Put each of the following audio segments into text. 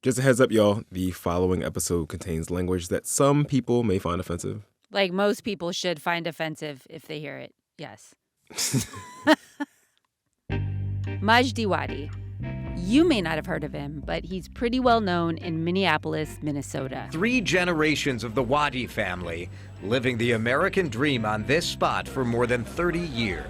Just a heads up, y'all. The following episode contains language that some people may find offensive. Like most people should find offensive if they hear it. Yes. Majdi Wadi. You may not have heard of him, but he's pretty well known in Minneapolis, Minnesota. 3 generations of the Wadi family living the American dream on this spot for more than 30 years.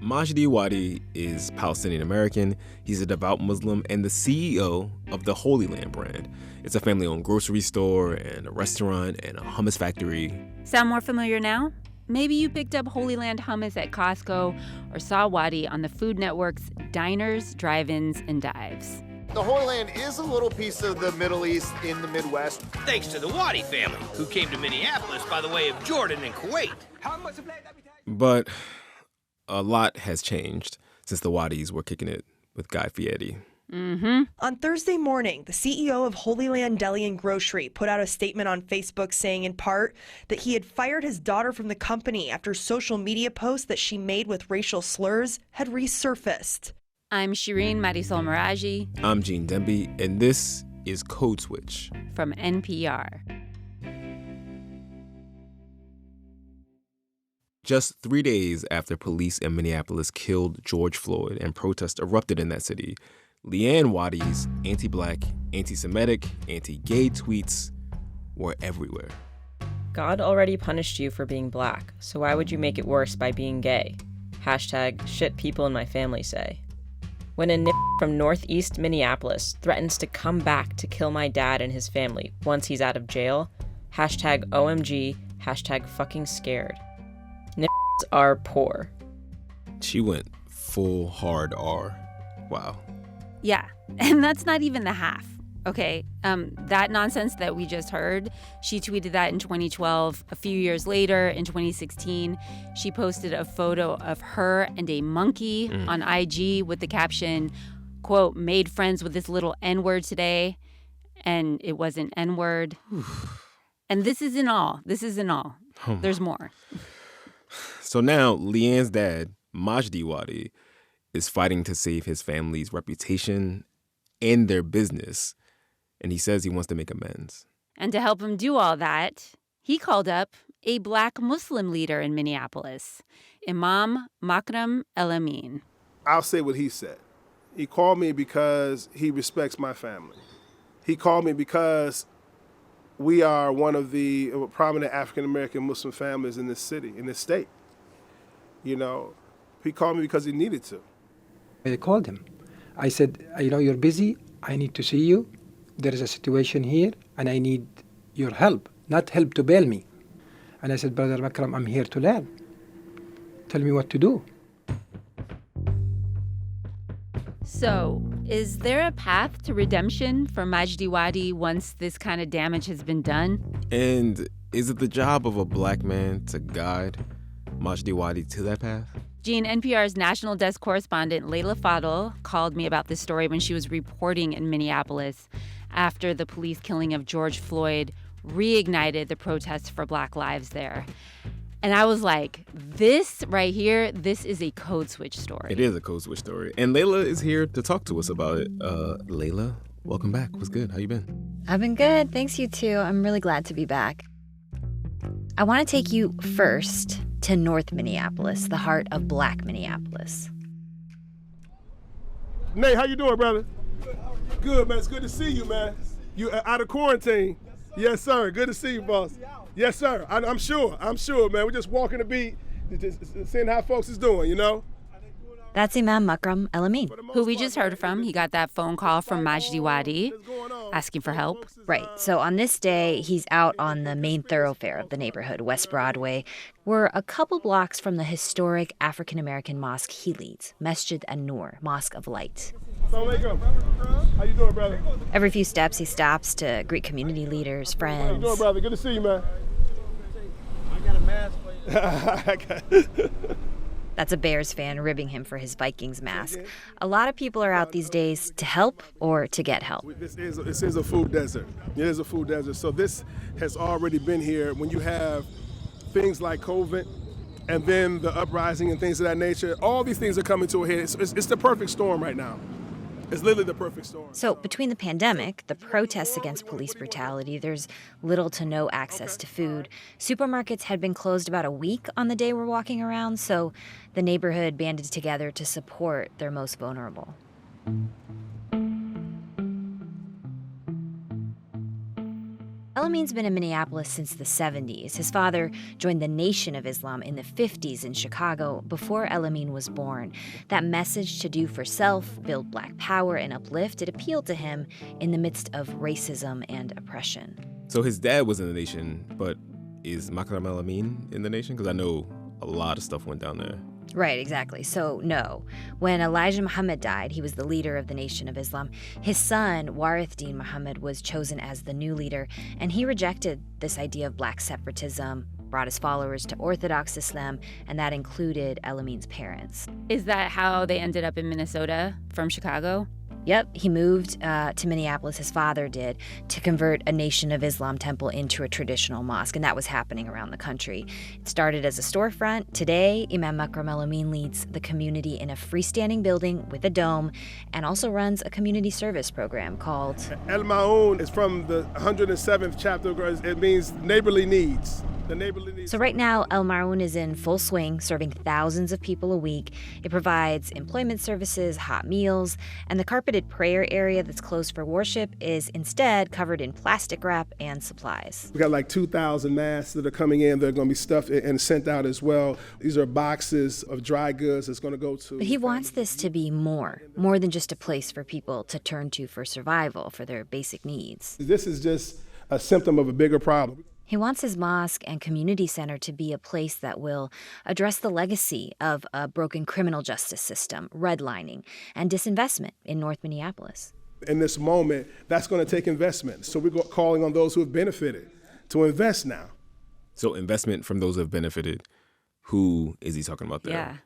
Majdi Wadi is Palestinian American. He's a devout Muslim and the CEO of the Un-HolyLand brand. It's a family-owned grocery store and a restaurant and a hummus factory. Sound more familiar now? Maybe you picked up HolyLand hummus at Costco or saw Wadi on the Food Network's Diners, Drive-Ins, and Dives. The HolyLand is a little piece of the Middle East in the Midwest. Thanks to the Wadi family, who came to Minneapolis by the way of Jordan and Kuwait. But a lot has changed since the Wadis were kicking it with Guy Fieri. On Thursday morning, the CEO of HolyLand Deli and Grocery put out a statement on Facebook saying, in part, that he had fired his daughter from the company after social media posts that she made with racial slurs had resurfaced. I'm Shireen Marisol Meraji. I'm Gene Demby, and this is Code Switch from NPR. Just 3 days after police in Minneapolis killed George Floyd and protests erupted in that city, Leanne Wadi's anti-black, anti-Semitic, anti-gay tweets were everywhere. God already punished you for being black, so why would you make it worse by being gay? Hashtag shit people in my family say. When a from northeast Minneapolis threatens to come back to kill my dad and his family once he's out of jail, hashtag OMG, hashtag fucking scared. Are poor. She went full hard R. Wow. Yeah, and that's not even the half, okay? That nonsense that we just heard, she tweeted that in 2012. A few years later, in 2016, she posted a photo of her and a monkey on IG with the caption, quote, made friends with this little N-word today, and it wasn't N-word. And this isn't all. There's more. So now Leanne's dad, Majdi Wadi, is fighting to save his family's reputation and their business. And he says he wants to make amends. And to help him do all that, he called up a black Muslim leader in Minneapolis, Imam El-Amin. I'll say what he said. He called me because he respects my family. He called me because we are one of the prominent African-American Muslim families in this city, in this state. You know, he called me because he needed to. I called him. I said, you're busy. I need to see you. There is a situation here, and I need your help, not help to bail me. And I said, Brother Makram, I'm here to learn. Tell me what to do. So, is there a path to redemption for Majdi Wadi once this kind of damage has been done? And is it the job of a black man to guide Majdi Wadi to that path? Gene, NPR's national desk correspondent Layla Fadel called me about this story when she was reporting in Minneapolis after the police killing of George Floyd reignited the protests for Black lives there. And I was like, this right here, this is a code switch story. It is a code switch story. And Layla is here to talk to us about it. Layla, welcome back. What's good? How you been? I've been good. Thanks, you too. I'm really glad to be back. I want to take you first to North Minneapolis, the heart of Black Minneapolis. Nate, how you doing, brother? Good, man. It's good to see you, man. You out of quarantine? Yes, sir. Good to see you, boss. Yes, sir. I'm sure, man. We're just walking the beat, just seeing how folks is doing, you know? That's Imam El-Amin, who we just heard from. He got that phone call from Majdi Wadi asking for help. Right. So on this day, he's out on the main thoroughfare of the neighborhood, West Broadway. We're a couple blocks from the historic African-American mosque he leads, Masjid An-Nur, Mosque of Light. Assalamualaikum. How you doing, brother? Every few steps, he stops to greet community leaders, friends. How you doing, brother? Good to see you, man. I got a mask for you. That's a Bears fan ribbing him for his Vikings mask. A lot of people are out these days to help or to get help. This is a food desert. It is a food desert. So this has already been here. When you have things like COVID and then the uprising and things of that nature, all these things are coming to a head. It's the perfect storm right now. It's literally the perfect storm. So between the pandemic, the protests against police brutality, there's little to no access to food. Supermarkets had been closed about a week on the day we're walking around, so the neighborhood banded together to support their most vulnerable. El-Amin's been in Minneapolis since the 70s. His father joined the Nation of Islam in the 50s in Chicago before El-Amin was born. That message to do for self, build black power, and uplift, it appealed to him in the midst of racism and oppression. So his dad was in the Nation, but is Imam El-Amin in the Nation? Because I know a lot of stuff went down there. Right, exactly. So, no. When Elijah Muhammad died, he was the leader of the Nation of Islam. His son, Warith Deen Muhammad, was chosen as the new leader, and he rejected this idea of black separatism, brought his followers to Orthodox Islam, and that included El-Amin's parents. Is that how they ended up in Minnesota from Chicago? Yep, he moved to Minneapolis, his father did, to convert a Nation of Islam temple into a traditional mosque, and that was happening around the country. It started as a storefront. Today, Imam El-Amin leads the community in a freestanding building with a dome and also runs a community service program called El-Ma'un is from the 107th chapter. It means neighborly needs. So right now, El-Ma'un is in full swing, serving thousands of people a week. It provides employment services, hot meals, and the carpeted prayer area that's closed for worship is instead covered in plastic wrap and supplies. We got like 2,000 masks that are coming in. They're going to be stuffed and sent out as well. These are boxes of dry goods that's going to go to... But he wants this to be more than just a place for people to turn to for survival, for their basic needs. This is just a symptom of a bigger problem. He wants his mosque and community center to be a place that will address the legacy of a broken criminal justice system, redlining, and disinvestment in North Minneapolis. In this moment, that's going to take investment. So we're calling on those who have benefited to invest now. So investment from those who have benefited. Who is he talking about there? Yeah.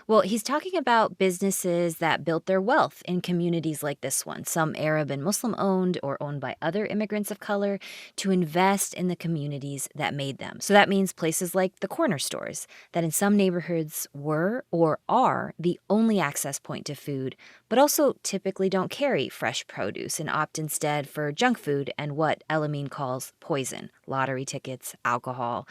Well, he's talking about businesses that built their wealth in communities like this one, some Arab and Muslim owned or owned by other immigrants of color, to invest in the communities that made them. So that means places like the corner stores that in some neighborhoods were or are the only access point to food, but also typically don't carry fresh produce and opt instead for junk food and what El-Amin calls poison, lottery tickets, alcohol.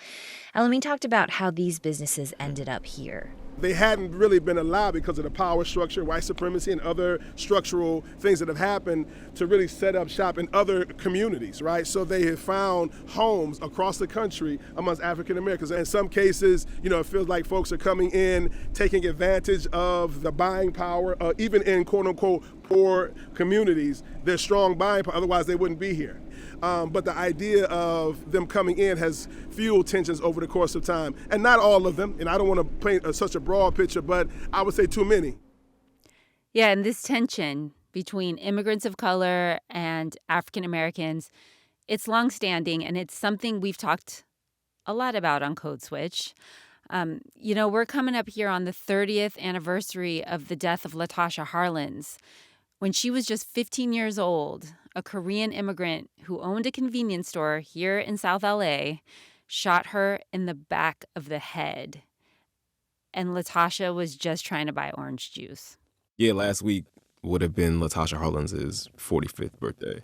El-Amin talked about how these businesses ended up here. They hadn't really been allowed because of the power structure, white supremacy, and other structural things that have happened to really set up shop in other communities, right? So they have found homes across the country amongst African Americans. In some cases, it feels like folks are coming in, taking advantage of the buying power, even in quote unquote poor communities. There's strong buying power, otherwise they wouldn't be here. But the idea of them coming in has fueled tensions over the course of time. And not all of them, and I don't want to paint such a broad picture, but I would say too many. Yeah, and this tension between immigrants of color and African Americans, it's longstanding, and it's something we've talked a lot about on Code Switch. We're coming up here on the 30th anniversary of the death of Latasha Harlins. When she was just 15 years old, a Korean immigrant who owned a convenience store here in South LA shot her in the back of the head. And Latasha was just trying to buy orange juice. Yeah, last week would have been Latasha Harlins' 45th birthday.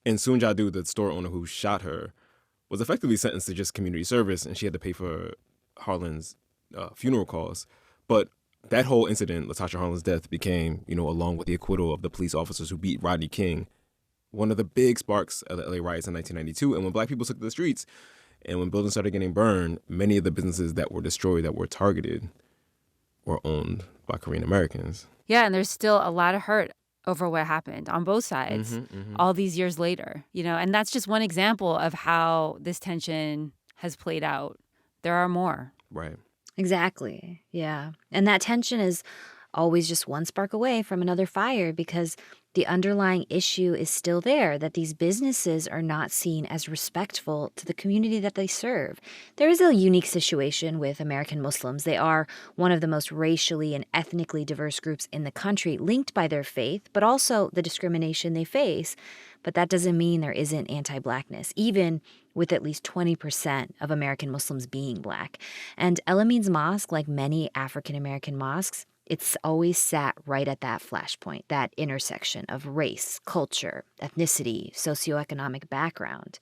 And Soon Ja-doo, the store owner who shot her, was effectively sentenced to just community service, and she had to pay for Harlan's funeral costs. But that whole incident, Latasha Harlins' death, became, along with the acquittal of the police officers who beat Rodney King, one of the big sparks of the LA riots in 1992. And when black people took to the streets and when buildings started getting burned, many of the businesses that were destroyed, that were targeted, were owned by Korean Americans. Yeah, and there's still a lot of hurt over what happened on both sides all these years later. And that's just one example of how this tension has played out. There are more. Right. Exactly. Yeah. And that tension is always just one spark away from another fire because the underlying issue is still there, that these businesses are not seen as respectful to the community that they serve. There is a unique situation with American Muslims. They are one of the most racially and ethnically diverse groups in the country, linked by their faith, but also the discrimination they face. But that doesn't mean there isn't anti-blackness, even with at least 20% of American Muslims being black. And El-Amin's mosque, like many African American mosques, It's always sat right at that flashpoint, that intersection of race, culture, ethnicity, socioeconomic background.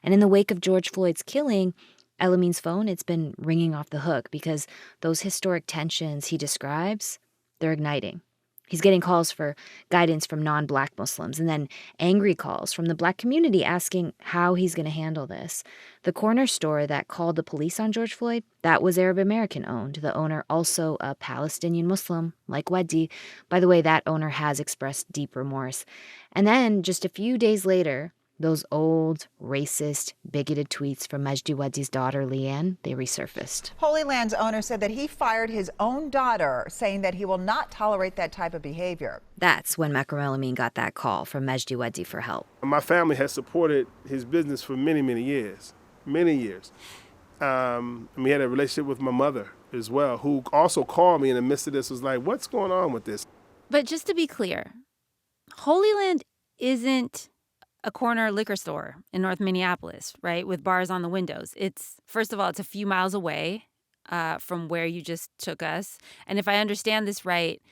And in the wake of George Floyd's killing, El-Amin's phone, it's been ringing off the hook because those historic tensions he describes, they're igniting. He's getting calls for guidance from non-Black Muslims and then angry calls from the Black community asking how he's going to handle this. The corner store that called the police on George Floyd, that was Arab American owned. The owner also a Palestinian Muslim, like Weddi. By the way, that owner has expressed deep remorse. And then just a few days later, those old, racist, bigoted tweets from Majdi Weddi's daughter, Leanne, they resurfaced. HolyLand's owner said that he fired his own daughter, saying that he will not tolerate that type of behavior. That's when Imam El-Amin got that call from Majdi Weddi for help. My family has supported his business for many, many years. Many years. And we had a relationship with my mother as well, who also called me in the midst of this, was like, what's going on with this? But just to be clear, HolyLand isn't a corner liquor store in North Minneapolis, right, with bars on the windows. It's, first of all, it's a few miles away from where you just took us. And if I understand this right,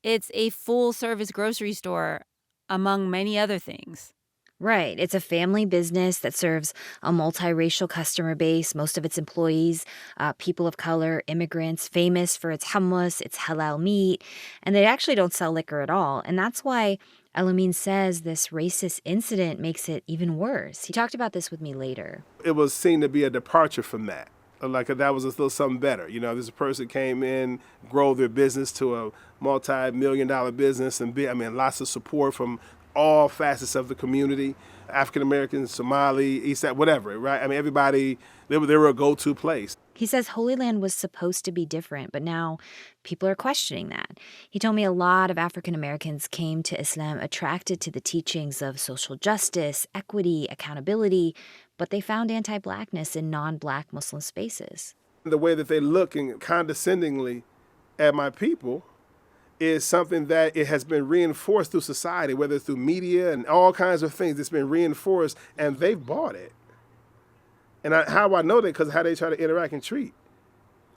it's a full-service grocery store, among many other things. Right. It's a family business that serves a multiracial customer base, most of its employees, people of color, immigrants, famous for its hummus, its halal meat, and they actually don't sell liquor at all. And that's why El-Amin says this racist incident makes it even worse. He talked about this with me later. It was seen to be a departure from that. Like that was a little something better. You know, this person came in, grow their business to a multi-million-dollar business, and lots of support from all facets of the community, African Americans, Somali, East Side, whatever, right? Everybody, they were a go-to place. He says HolyLand was supposed to be different, but now people are questioning that. He told me a lot of African Americans came to Islam attracted to the teachings of social justice, equity, accountability, but they found anti-blackness in non-Black Muslim spaces. The way that they look condescendingly at my people is something that it has been reinforced through society, whether it's through media and all kinds of things. It's been reinforced, and they've bought it. And how I know that? Because how they try to interact and treat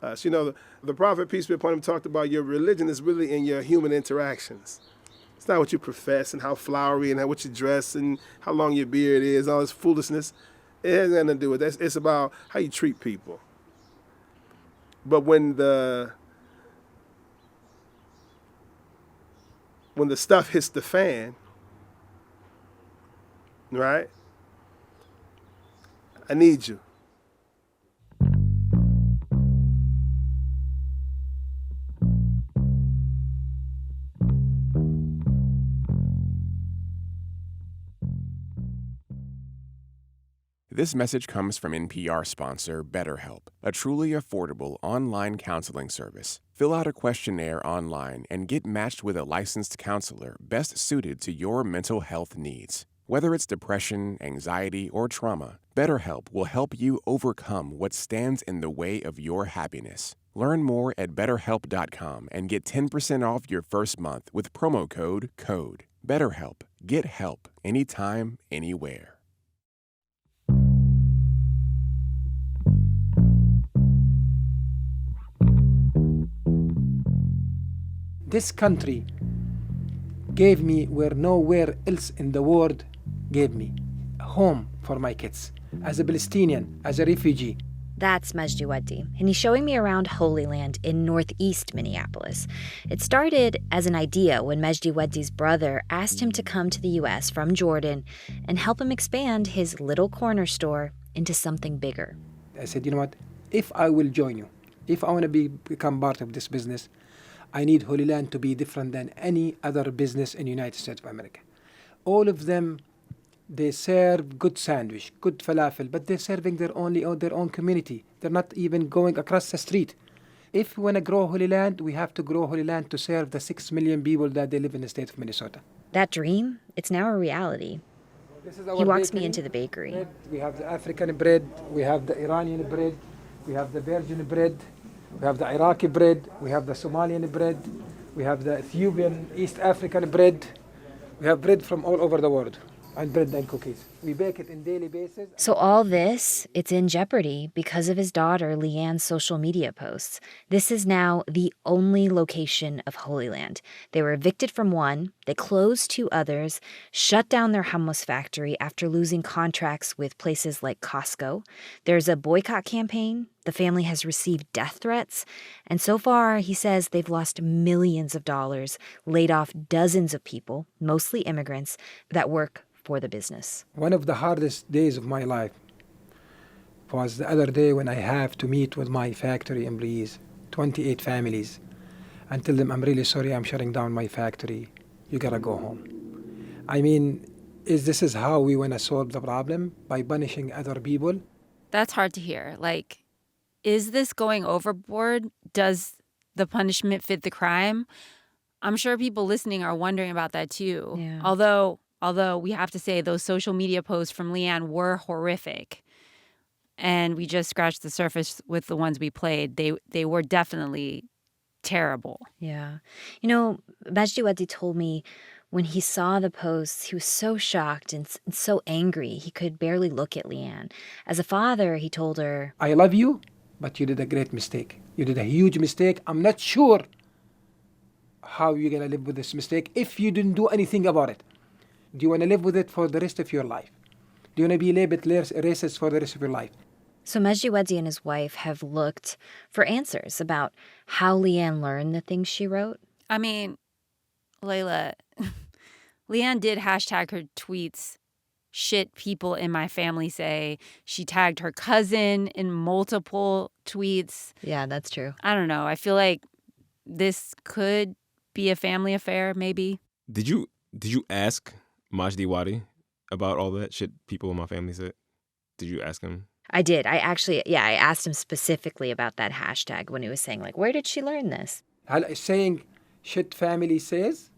us. You know, the Prophet, peace be upon him, talked about your religion is really in your human interactions. It's not what you profess and how flowery and what you dress and how long your beard is, all this foolishness. It has nothing to do with that. It's about how you treat people. But when the stuff hits the fan, right? I need you. This message comes from NPR sponsor BetterHelp, a truly affordable online counseling service. Fill out a questionnaire online and get matched with a licensed counselor best suited to your mental health needs. Whether it's depression, anxiety, or trauma, BetterHelp will help you overcome what stands in the way of your happiness. Learn more at BetterHelp.com and get 10% off your first month with promo code CODE. BetterHelp. Get help anytime, anywhere. This country gave me where nowhere else in the world gave me a home for my kids, as a Palestinian, as a refugee. That's Majdi Weddi, and he's showing me around HolyLand in northeast Minneapolis. It started as an idea when Majdi Weddi's brother asked him to come to the U.S. from Jordan and help him expand his little corner store into something bigger. I said, you know what, if I will join you, if I want to become part of this business, I need HolyLand to be different than any other business in the United States of America. All of them, they serve good sandwich, good falafel, but they're serving their own community. They're not even going across the street. If we want to grow HolyLand, we have to grow HolyLand to serve the 6 million people that they live in the state of Minnesota. That dream, it's now a reality. He walks me into the bakery. Bread. We have the African bread, we have the Iranian bread, we have the Virgin bread, we have the Iraqi bread, we have the Somalian bread, we have the Ethiopian, East African bread. We have bread from all over the world. and bread and cookies. We bake it on daily basis. So all this, it's in jeopardy because of his daughter Leanne's social media posts. This is now the only location of Holy Land. They were evicted from one, they closed 2 others, shut down their hummus factory after losing contracts with places like Costco. There's a boycott campaign. The family has received death threats. And so far, he says they've lost millions of dollars, laid off dozens of people, mostly immigrants, that work for the business. One of the hardest days of my life was the other day when I have to meet with my factory employees, 28 families, and tell them, I'm really sorry, I'm shutting down my factory. You gotta go home. I mean, this is how we want to solve the problem? By punishing other people? That's hard to hear. Like, is this going overboard? Does the punishment fit the crime? I'm sure people listening are wondering about that too. Yeah. Although we have to say those social media posts from Leanne were horrific. And we just scratched the surface with the ones we played. They were definitely terrible. Yeah. You know, Majdi Waddi told me when he saw the posts, he was so shocked and so angry he could barely look at Leanne. As a father, he told her, I love you, but you did a great mistake. You did a huge mistake. I'm not sure how you're going to live with this mistake if you didn't do anything about it. Do you want to live with it for the rest of your life? Do you want to be labeled racist for the rest of your life? So Majdi Waddi and his wife have looked for answers about how Leanne learned the things she wrote. I mean, Layla, Leanne did hashtag her tweets, shit people in my family say. She tagged her cousin in multiple tweets. Yeah, that's true. I don't know. I feel like this could be a family affair, maybe. Did you ask Majdi Waddi about all that shit people in my family said? Did you ask him? I did. I asked him specifically about that hashtag when he was saying, like, where did she learn this? Saying shit family says,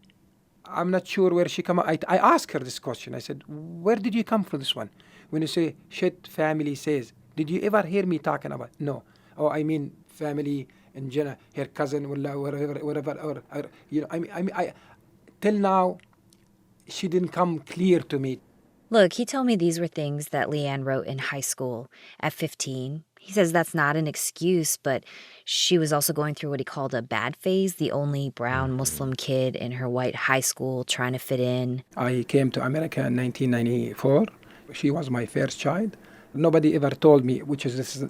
I'm not sure where she come. I asked her this question. I said, where did you come from this one? When you say shit family says, did you ever hear me talking about? No. Oh, I mean family in general, her cousin, or whatever, or you know, I till now, she didn't come clear to me. Look, he told me these were things that Leanne wrote in high school at 15. He says that's not an excuse, but she was also going through what he called a bad phase, the only brown Muslim kid in her white high school trying to fit in. I came to America in 1994. She was my first child. Nobody ever told me,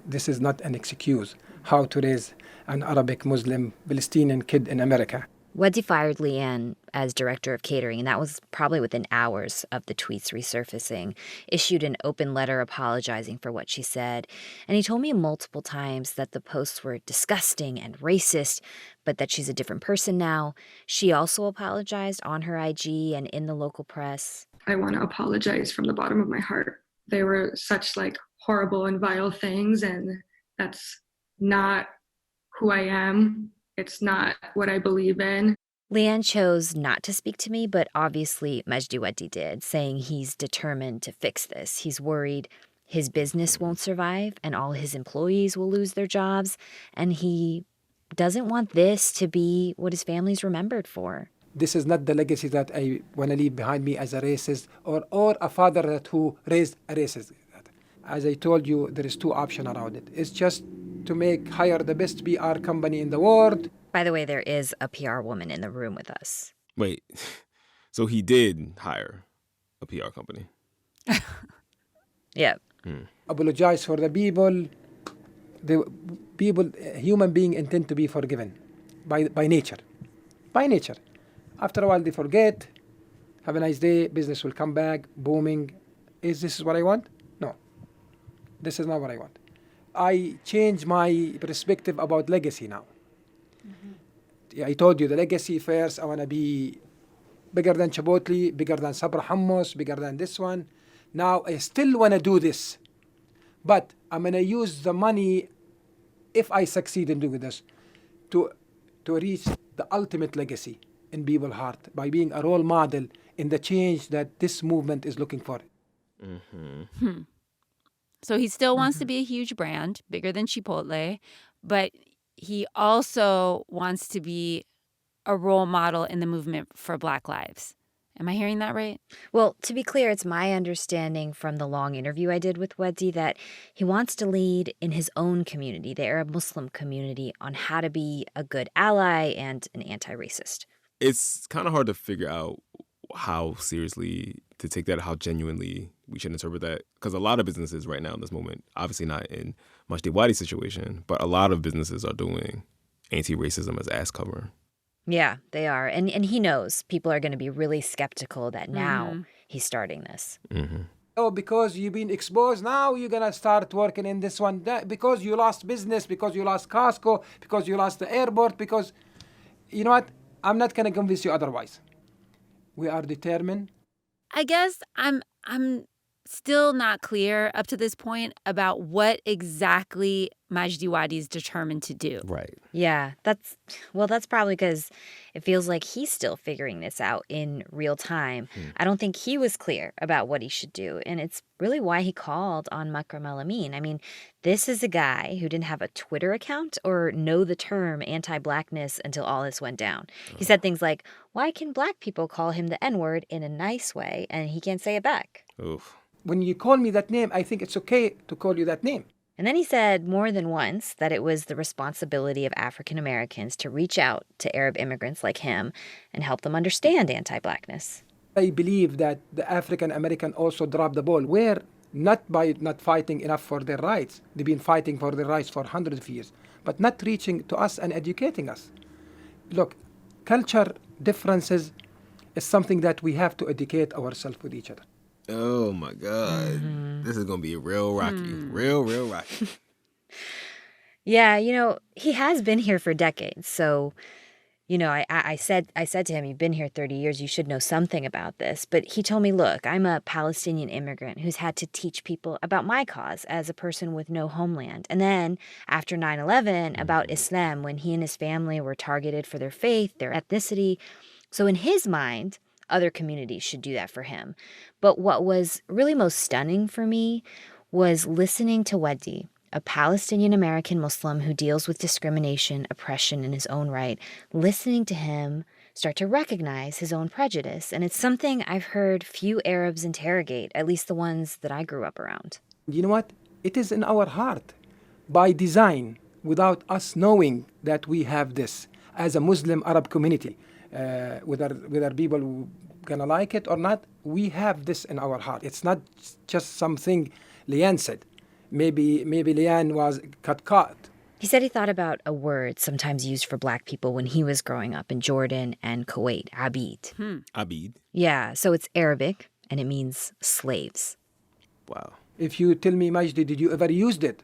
this is not an excuse, how to raise an Arabic Muslim Palestinian kid in America. Waddi fired Leanne as director of catering, and that was probably within hours of the tweets resurfacing, issued an open letter apologizing for what she said. And he told me multiple times that the posts were disgusting and racist, but that she's a different person now. She also apologized on her IG and in the local press. I want to apologize from the bottom of my heart. They were such horrible and vile things, and that's not who I am. It's not what I believe in. Leanne chose not to speak to me, but obviously Majdi Waddi did, saying he's determined to fix this. He's worried his business won't survive and all his employees will lose their jobs, and he doesn't want this to be what his family's remembered for. This is not the legacy that I want to leave behind me as a racist or a father who raised a racist. As I told you, there is 2 options around it. It's just to hire the best PR company in the world. By the way, there is a PR woman in the room with us. Wait, so he did hire a PR company? Yeah. Apologize for the people. The people, human beings intend to be forgiven by nature. By nature. After a while, they forget. Have a nice day. Business will come back, booming. Is this what I want? No. This is not what I want. I changed my perspective about legacy now. Mm-hmm. I told you the legacy first. I want to be bigger than Chipotle, bigger than Sabra Hummus, bigger than this one. Now I still want to do this, but I'm going to use the money, if I succeed in doing this, to reach the ultimate legacy in people's heart by being a role model in the change that this movement is looking for. Mm-hmm. So he still wants to be a huge brand, bigger than Chipotle, but he also wants to be a role model in the movement for Black lives. Am I hearing that right? Well, to be clear, it's my understanding from the long interview I did with Weddi that he wants to lead in his own community, the Arab Muslim community, on how to be a good ally and an anti-racist. It's kind of hard to figure out how seriously to take that, how genuinely we should interpret that. Because a lot of businesses right now in this moment, obviously not in Majdi Wadi's situation, but a lot of businesses are doing anti-racism as ass cover. Yeah, they are. And he knows people are going to be really skeptical that now he's starting this. Mm-hmm. Oh, because you've been exposed, now you're going to start working in this one. Because you lost business, because you lost Costco, because you lost the airport, because, you know what? I'm not going to convince you otherwise. We are determined. I guess I'm still not clear up to this point about what exactly Majdi Wadi is determined to do. Right. Yeah, that's probably because it feels like he's still figuring this out in real time. I don't think he was clear about what he should do, and it's really why he called on Imam El-Amin. I mean, this is a guy who didn't have a Twitter account or know the term anti-blackness until all this went down. He said things like, why can black people call him the N-word in a nice way and he can't say it back? Oof. When you call me that name, I think it's okay to call you that name. And then he said more than once that it was the responsibility of African Americans to reach out to Arab immigrants like him and help them understand anti-blackness. I believe that the African American also dropped the ball. We're not by not fighting enough for their rights. They've been fighting for their rights for hundreds of years, but not reaching to us and educating us. Look, culture differences is something that we have to educate ourselves with each other. Oh, my God. This is going to be real rocky. Real rocky. Yeah, he has been here for decades. So, I said to him, you've been here 30 years. You should know something about this. But he told me, look, I'm a Palestinian immigrant who's had to teach people about my cause as a person with no homeland. And then after 9/11, about Islam, when he and his family were targeted for their faith, their ethnicity. So in his mind, other communities should do that for him. But what was really most stunning for me was listening to Weddi, a Palestinian American Muslim who deals with discrimination, oppression in his own right, listening to him start to recognize his own prejudice. And it's something I've heard few Arabs interrogate, at least the ones that I grew up around. You know what? It is in our heart, by design, without us knowing that we have this as a Muslim Arab community. Whether people gonna like it or not, we have this in our heart. It's not just something Leanne said. Maybe Leanne was caught. He said he thought about a word sometimes used for black people when he was growing up in Jordan and Kuwait, abid. Abid? Yeah, so it's Arabic and it means slaves. Wow. If you tell me, Majdi, did you ever use it?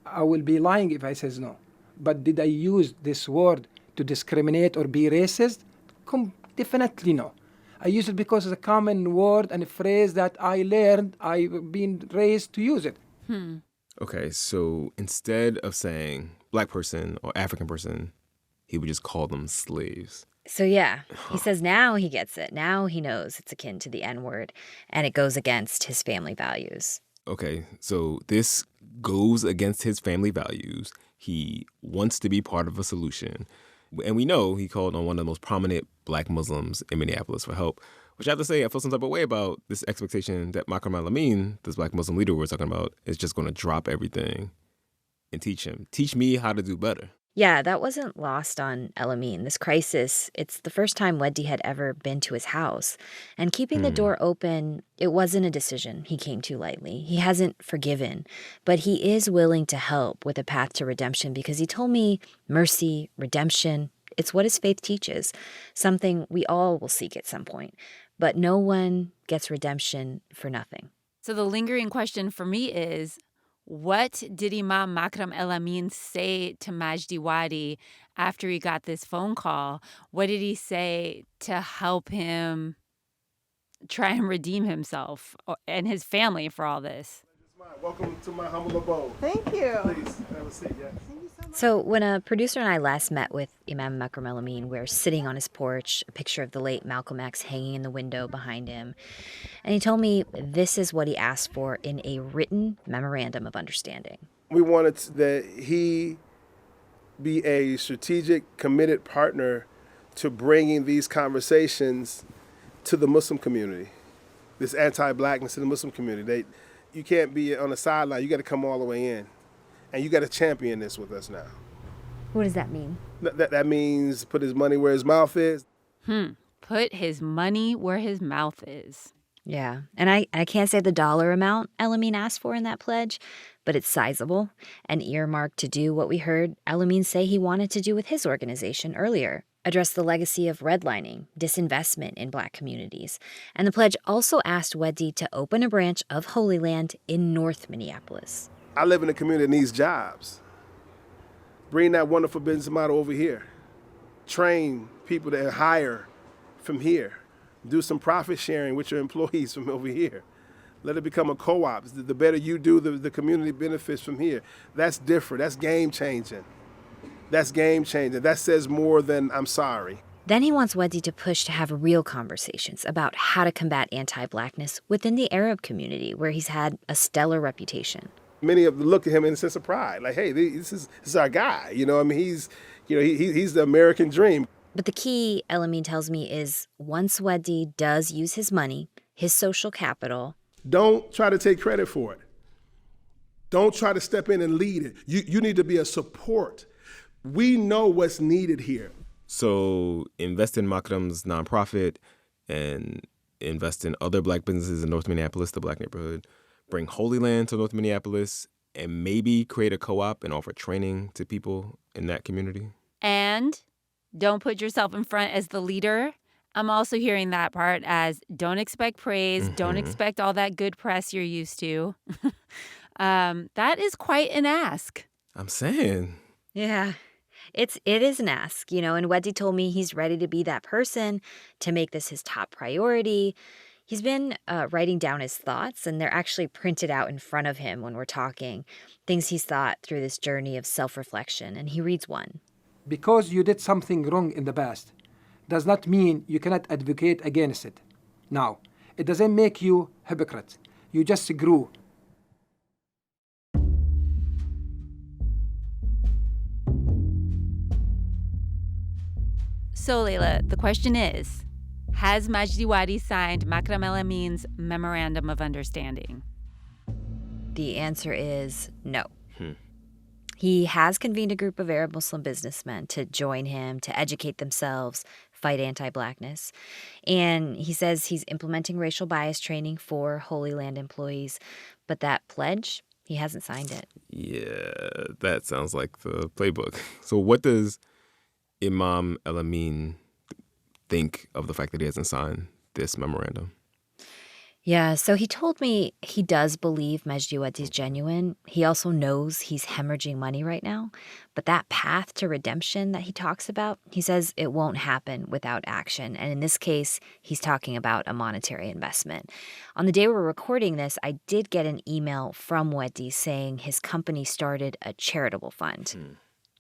I will be lying if I says no. But did I use this word to discriminate or be racist? Definitely no. I use it because it's a common word and a phrase that I learned. I've been raised to use it. Okay, so instead of saying black person or African person, he would just call them slaves. So yeah, he says now he gets it. Now he knows it's akin to the N-word, and it goes against his family values. Okay, so this goes against his family values. He wants to be part of a solution. And we know he called on one of the most prominent black Muslims in Minneapolis for help, which I have to say, I feel some type of way about this expectation that Imam El-Amin, this black Muslim leader we're talking about, is just going to drop everything and teach him. Teach me how to do better. Yeah, that wasn't lost on El-Amin. This crisis, it's the first time Weddi had ever been to his house. And keeping the door open, it wasn't a decision he came to lightly. He hasn't forgiven, but he is willing to help with a path to redemption because he told me mercy, redemption, it's what his faith teaches, something we all will seek at some point. But no one gets redemption for nothing. So the lingering question for me is, what did Imam El-Amin say to Majdi Wadi after he got this phone call? What did he say to help him try and redeem himself and his family for all this? Welcome to my humble abode. Thank you. Please, have a seat, yes. So when a producer and I last met with Imam El-Amin, we were sitting on his porch, a picture of the late Malcolm X hanging in the window behind him. And he told me this is what he asked for in a written memorandum of understanding. We wanted that he be a strategic, committed partner to bringing these conversations to the Muslim community, this anti-blackness in the Muslim community. You can't be on the sideline. You got to come all the way in. And you got to champion this with us now. What does that mean? That means put his money where his mouth is. Put his money where his mouth is. Yeah, and I can't say the dollar amount El-Amin asked for in that pledge, but it's sizable and earmarked to do what we heard El-Amin say he wanted to do with his organization earlier, address the legacy of redlining, disinvestment in Black communities. And the pledge also asked Wedi to open a branch of HolyLand in North Minneapolis. I live in a community that needs jobs. Bring that wonderful business model over here. Train people to hire from here. Do some profit sharing with your employees from over here. Let it become a co-op. The better you do, the community benefits from here. That's different. That's game changing. That's game changing. That says more than I'm sorry. Then he wants Wedi to push to have real conversations about how to combat anti-Blackness within the Arab community, where he's had a stellar reputation. Many of them look at him in a sense of pride, like, hey, this is our guy. I mean, he's the American dream. But the key, El-Amin tells me, is once Wedi does use his money, his social capital. Don't try to take credit for it. Don't try to step in and lead it. You need to be a support. We know what's needed here. So invest in Makram's nonprofit and invest in other Black businesses in North Minneapolis, the Black neighborhood. Bring HolyLand to North Minneapolis and maybe create a co-op and offer training to people in that community. And don't put yourself in front as the leader. I'm also hearing that part as don't expect praise, don't expect all that good press you're used to. That is quite an ask. I'm saying. Yeah, it is an ask, and Wedi told me he's ready to be that person, to make this his top priority. He's been writing down his thoughts, and they're actually printed out in front of him when we're talking, things he's thought through this journey of self-reflection, and he reads one. Because you did something wrong in the past does not mean you cannot advocate against it. Now, it doesn't make you hypocrite. You just grew. So, Layla, the question is, has Majdi Wadi signed Makram El-Amin's Memorandum of Understanding? The answer is no. He has convened a group of Arab Muslim businessmen to join him, to educate themselves, fight anti-Blackness. And he says he's implementing racial bias training for HolyLand employees. But that pledge, he hasn't signed it. Yeah, that sounds like the playbook. So what does Imam El-Amin think of the fact that he hasn't signed this memorandum? Yeah, so he told me he does believe Majdi Wadi's genuine. He also knows he's hemorrhaging money right now. But that path to redemption that he talks about, he says it won't happen without action. And in this case, he's talking about a monetary investment. On the day we're recording this, I did get an email from Wedi saying his company started a charitable fund.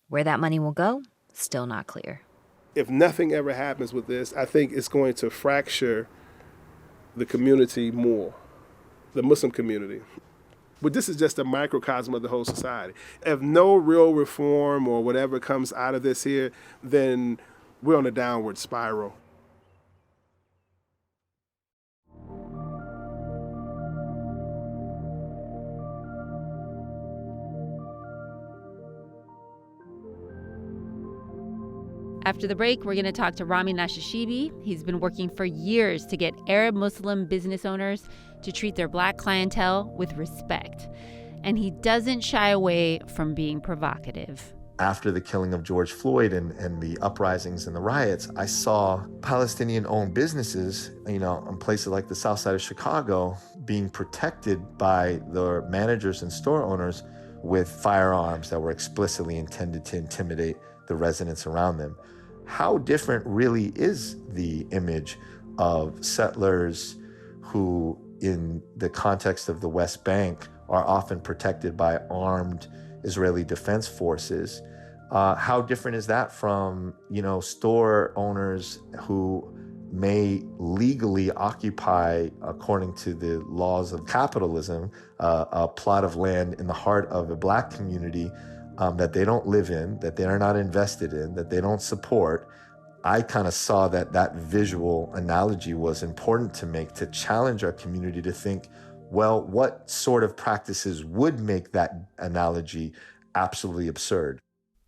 Where that money will go, still not clear. If nothing ever happens with this, I think it's going to fracture the community more, the Muslim community. But this is just a microcosm of the whole society. If no real reform or whatever comes out of this here, then we're on a downward spiral. After the break, we're going to talk to Rami Nashashibi. He's been working for years to get Arab Muslim business owners to treat their Black clientele with respect. And he doesn't shy away from being provocative. After the killing of George Floyd and the uprisings and the riots, I saw Palestinian-owned businesses, in places like the south side of Chicago, being protected by their managers and store owners with firearms that were explicitly intended to intimidate the residents around them. How different really is the image of settlers who, in the context of the West Bank, are often protected by armed Israeli defense forces? How different is that from, store owners who may legally occupy, according to the laws of capitalism, a plot of land in the heart of a Black community that they don't live in, that they are not invested in, that they don't support, I kind of saw that visual analogy was important to make, to challenge our community to think, well, what sort of practices would make that analogy absolutely absurd?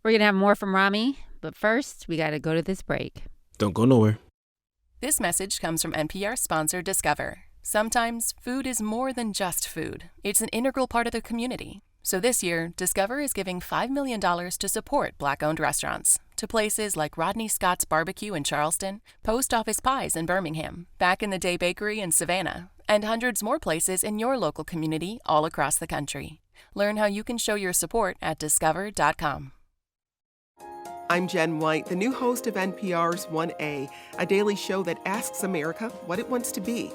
We're going to have more from Rami, but first, we got to go to this break. Don't go nowhere. This message comes from NPR sponsor Discover. Sometimes food is more than just food. It's an integral part of the community. So this year, Discover is giving $5 million to support Black-owned restaurants, to places like Rodney Scott's Barbecue in Charleston, Post Office Pies in Birmingham, Back in the Day Bakery in Savannah, and hundreds more places in your local community all across the country. Learn how you can show your support at discover.com. I'm Jen White, the new host of NPR's 1A, a daily show that asks America what it wants to be.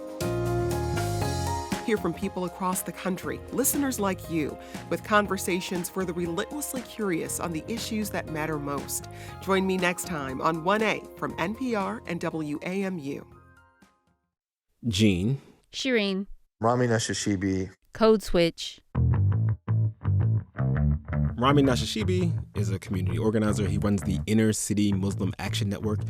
Hear from people across the country, listeners like you, with conversations for the relentlessly curious on the issues that matter most. Join me next time on 1A from NPR and WAMU. Gene. Shireen. Rami Nashashibi. Code Switch. Rami Nashashibi is a community organizer. He runs the Inner City Muslim Action Network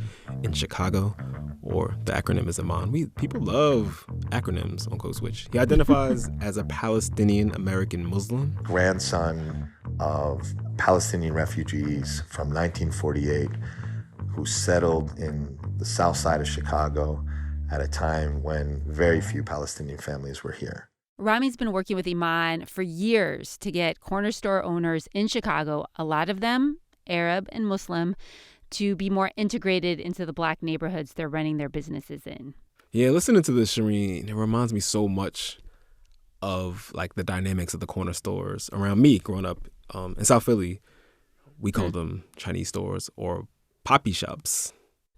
in Chicago, or the acronym is Aman. People love acronyms on Code Switch. He identifies as a Palestinian American Muslim. Grandson of Palestinian refugees from 1948 who settled in the south side of Chicago at a time when very few Palestinian families were here. Rami's been working with Iman for years to get corner store owners in Chicago, a lot of them Arab and Muslim, to be more integrated into the Black neighborhoods they're running their businesses in. Yeah, listening to this, Shireen, it reminds me so much of like the dynamics of the corner stores around me growing up in South Philly. We called them Chinese stores or poppy shops.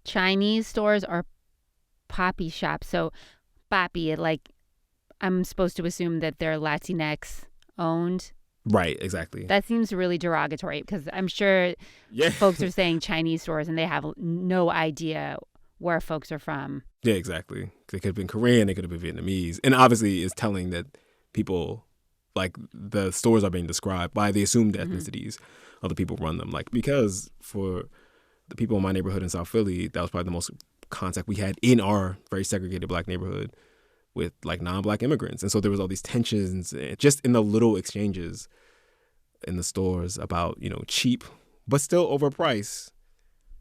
Chinese stores are poppy shops. So poppy, I'm supposed to assume that they're Latinx owned. Right, exactly. That seems really derogatory because I'm sure folks are saying Chinese stores and they have no idea where folks are from. Yeah, exactly. They could have been Korean, they could have been Vietnamese. And obviously it's telling that people, like the stores are being described by the assumed ethnicities of the people who run them. Because for the people in my neighborhood in South Philly, that was probably the most contact we had in our very segregated Black neighborhood with non-Black immigrants. And so there was all these tensions just in the little exchanges in the stores about, cheap but still overpriced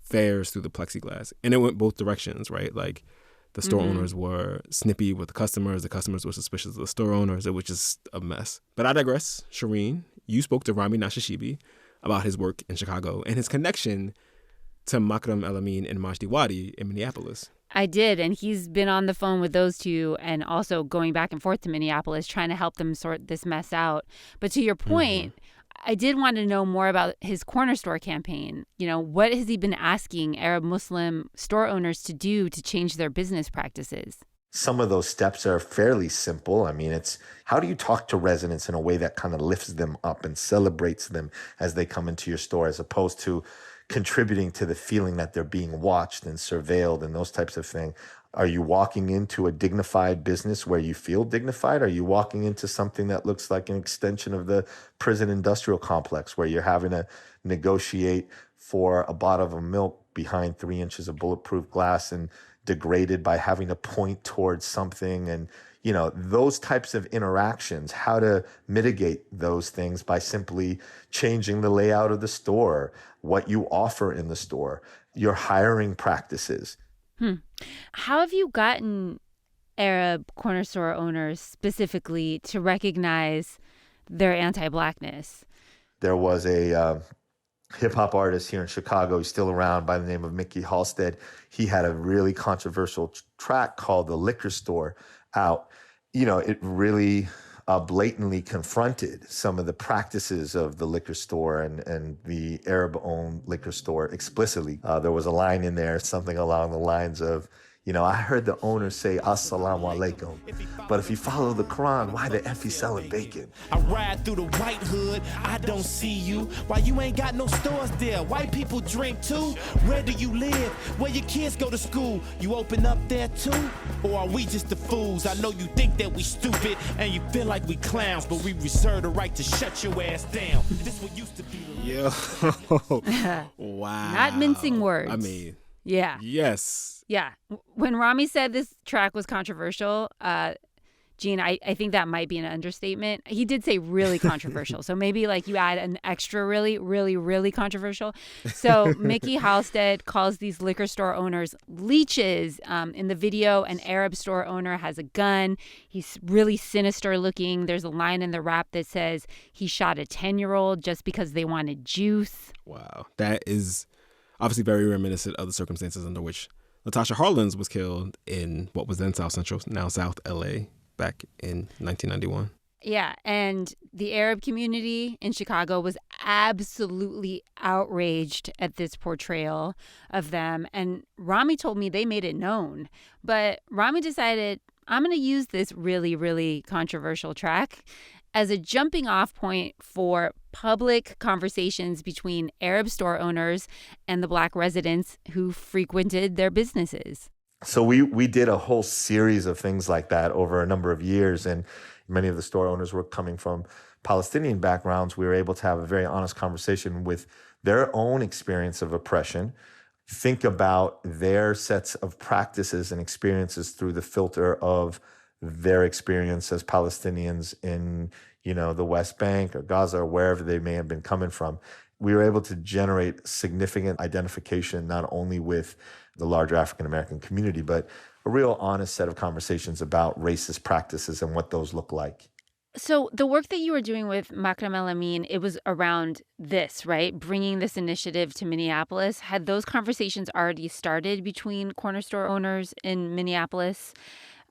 fares through the plexiglass. And it went both directions, right? The store owners were snippy with the customers were suspicious of the store owners. It was just a mess. But I digress. Shireen, you spoke to Rami Nashashibi about his work in Chicago and his connection to Imam El-Amin and Majdi Wadi in Minneapolis. I did, and he's been on the phone with those two and also going back and forth to Minneapolis trying to help them sort this mess out. But to your point, I did want to know more about his corner store campaign. What has he been asking Arab Muslim store owners to do to change their business practices? Some of those steps are fairly simple. It's how do you talk to residents in a way that kind of lifts them up and celebrates them as they come into your store, as opposed to contributing to the feeling that they're being watched and surveilled and those types of things. Are you walking into a dignified business where you feel dignified? Are you walking into something that looks like an extension of the prison industrial complex where you're having to negotiate for a bottle of milk behind 3 inches of bulletproof glass and degraded by having to point towards something? And those types of interactions, how to mitigate those things by simply changing the layout of the store, what you offer in the store, your hiring practices. How have you gotten Arab corner store owners specifically to recognize their anti-Blackness? There was a hip-hop artist here in Chicago, he's still around, by the name of Mickey Halstead. He had a really controversial track called The Liquor Store out. It really blatantly confronted some of the practices of the liquor store and the Arab-owned liquor store explicitly. There was a line in there, something along the lines of, I heard the owner say, Assalamu alaikum. But if you follow the Quran, why the F you selling bacon? I ride through the white hood, I don't see you. Why you ain't got no stores there? White people drink too? Where do you live? Where your kids go to school? You open up there too? Or are we just the fools? I know you think that we stupid and you feel like we clowns, but we reserve the right to shut your ass down. This what used to be. Yo. Wow. Not mincing words. Yeah. Yes. Yeah. When Rami said this track was controversial, Gene, I think that might be an understatement. He did say really controversial. So maybe like you add an extra really, really, really controversial. So Mickey Halstead calls these liquor store owners leeches. In the video, an Arab store owner has a gun. He's really sinister looking. There's a line in the rap that says he shot a 10-year-old just because they wanted juice. Wow. That is obviously very reminiscent of the circumstances under which Latasha Harlins was killed in what was then South Central, now South LA, back in 1991. Yeah, and the Arab community in Chicago was absolutely outraged at this portrayal of them. And Rami told me they made it known. But Rami decided, I'm going to use this really, really controversial track as a jumping off point for public conversations between Arab store owners and the Black residents who frequented their businesses. So we did a whole series of things like that over a number of years, and many of the store owners were coming from Palestinian backgrounds. We were able to have a very honest conversation with their own experience of oppression, think about their sets of practices and experiences through the filter of their experience as Palestinians in, the West Bank or Gaza or wherever they may have been coming from. We were able to generate significant identification, not only with the larger African-American community, but a real honest set of conversations about racist practices and what those look like. So the work that you were doing with Imam El-Amin, it was around this, right? Bringing this initiative to Minneapolis. Had those conversations already started between corner store owners in Minneapolis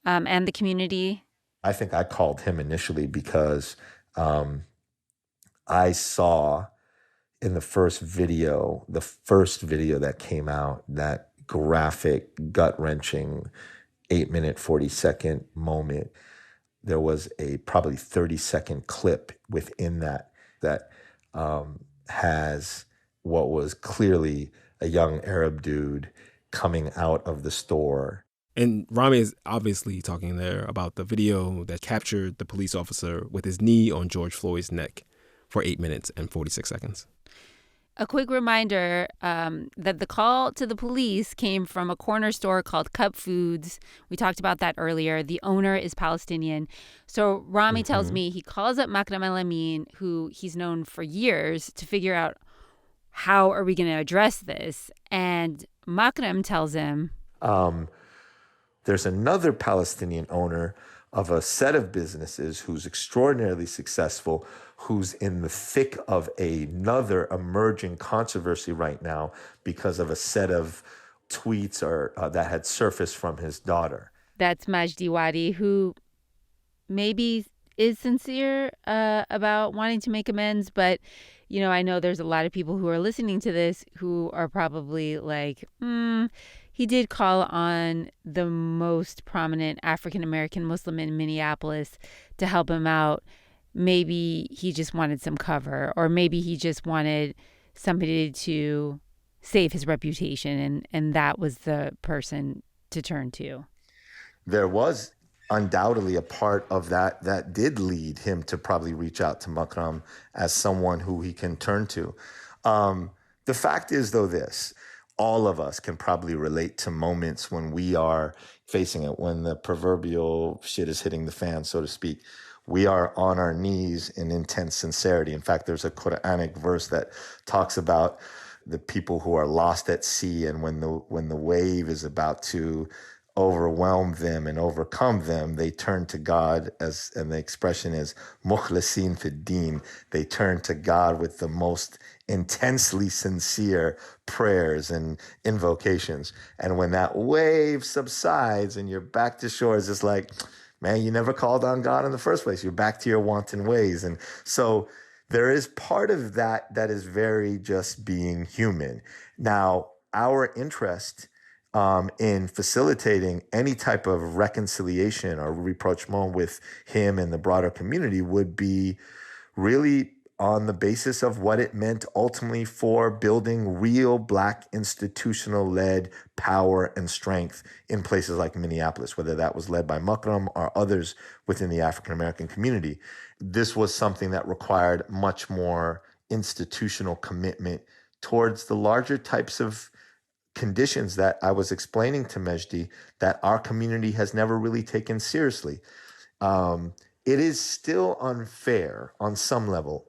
and the community? I think I called him initially because I saw in the first video that came out, that graphic, gut-wrenching 8-minute, 40-second moment, there was a probably 30-second clip within that has what was clearly a young Arab dude coming out of the store. And Rami is obviously talking there about the video that captured the police officer with his knee on George Floyd's neck for 8 minutes and 46 seconds. A quick reminder that the call to the police came from a corner store called Cup Foods. We talked about that earlier. The owner is Palestinian. So Rami tells me he calls up Imam El-Amin, who he's known for years, to figure out how are we going to address this. And Makram tells him, there's another Palestinian owner of a set of businesses who's extraordinarily successful, who's in the thick of another emerging controversy right now because of a set of tweets that had surfaced from his daughter. That's Majdi Wadi, who maybe is sincere about wanting to make amends, but I know there's a lot of people who are listening to this who are probably like, he did call on the most prominent African-American Muslim in Minneapolis to help him out. Maybe he just wanted some cover, or maybe he just wanted somebody to save his reputation, and that was the person to turn to. There was undoubtedly a part of that did lead him to probably reach out to Makram as someone who he can turn to. The fact is, though, this. All of us can probably relate to moments when we are facing it, when the proverbial shit is hitting the fan, so to speak. We are on our knees in intense sincerity. In fact, there's a Quranic verse that talks about the people who are lost at sea, and when the wave is about to overwhelm them and overcome them, they turn to God, and the expression is mukhlisin fid din. They turn to God with the most intensely sincere prayers and invocations. And when that wave subsides and you're back to shore, it's just like, man, you never called on God in the first place. You're back to your wanton ways. And so there is part of that is very just being human. Now, our interest in facilitating any type of reconciliation or rapprochement with him and the broader community would be really on the basis of what it meant ultimately for building real Black institutional-led power and strength in places like Minneapolis, whether that was led by Makram or others within the African-American community. This was something that required much more institutional commitment towards the larger types of conditions that I was explaining to Mejdi that our community has never really taken seriously. It is still unfair on some level,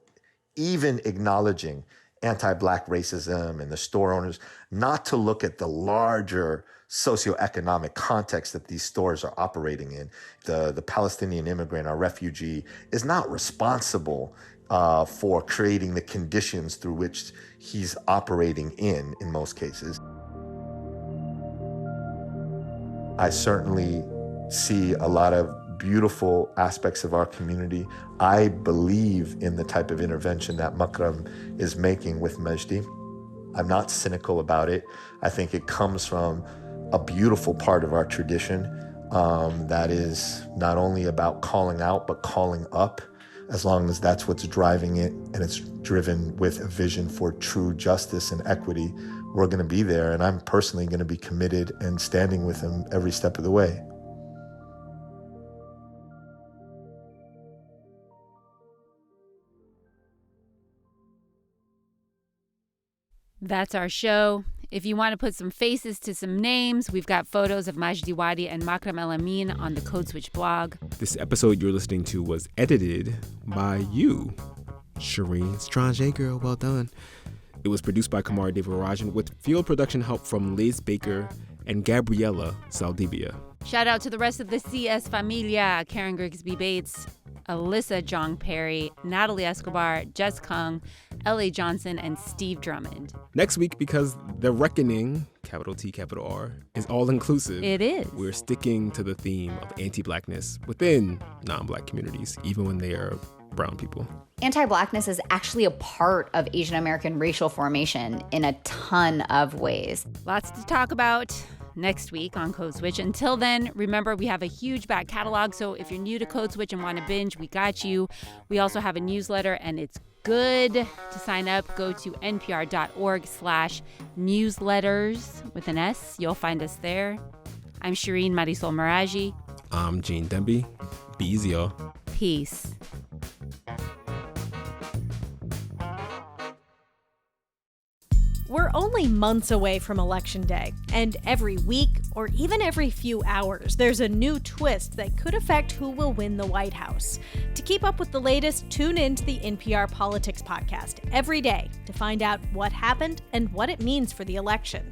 even acknowledging anti-Black racism and the store owners, not to look at the larger socioeconomic context that these stores are operating in. The Palestinian immigrant or refugee is not responsible for creating the conditions through which he's operating in most cases. I certainly see a lot of beautiful aspects of our community. I believe in the type of intervention that Makram is making with Mejdi. I'm not cynical about it. I think it comes from a beautiful part of our tradition that is not only about calling out, but calling up. As long as that's what's driving it, and it's driven with a vision for true justice and equity, we're going to be there. And I'm personally going to be committed and standing with him every step of the way. That's our show. If you want to put some faces to some names, we've got photos of Majdi Wadi and Makram El-Amin on the Code Switch blog. This episode you're listening to was edited by you, Shireen Stranger, girl. Well done. It was produced by Kamari Devarajan with field production help from Liz Baker and Gabriela Saldivia. Shout out to the rest of the CS Familia, Karen Grigsby Bates, Alyssa Jong Perry, Natalie Escobar, Jess Kung, L.A. Johnson, and Steve Drummond. Next week, because The Reckoning, capital T, capital R, is all-inclusive. It is. We're sticking to the theme of anti-Blackness within non-Black communities, even when they are brown people. Anti-Blackness is actually a part of Asian American racial formation in a ton of ways. Lots to talk about next week on Code Switch. Until then, remember, we have a huge back catalog, so if you're new to Code Switch and want to binge, we got you. We also have a newsletter, and it's good. To sign up, go to npr.org/newsletters with an S. You'll find us there. I'm Shireen Marisol Meraji. I'm Gene Demby. Be easy, y'all. Peace. We're only months away from Election Day, and every week, or even every few hours, there's a new twist that could affect who will win the White House. To keep up with the latest, tune in to the NPR Politics Podcast every day to find out what happened and what it means for the election.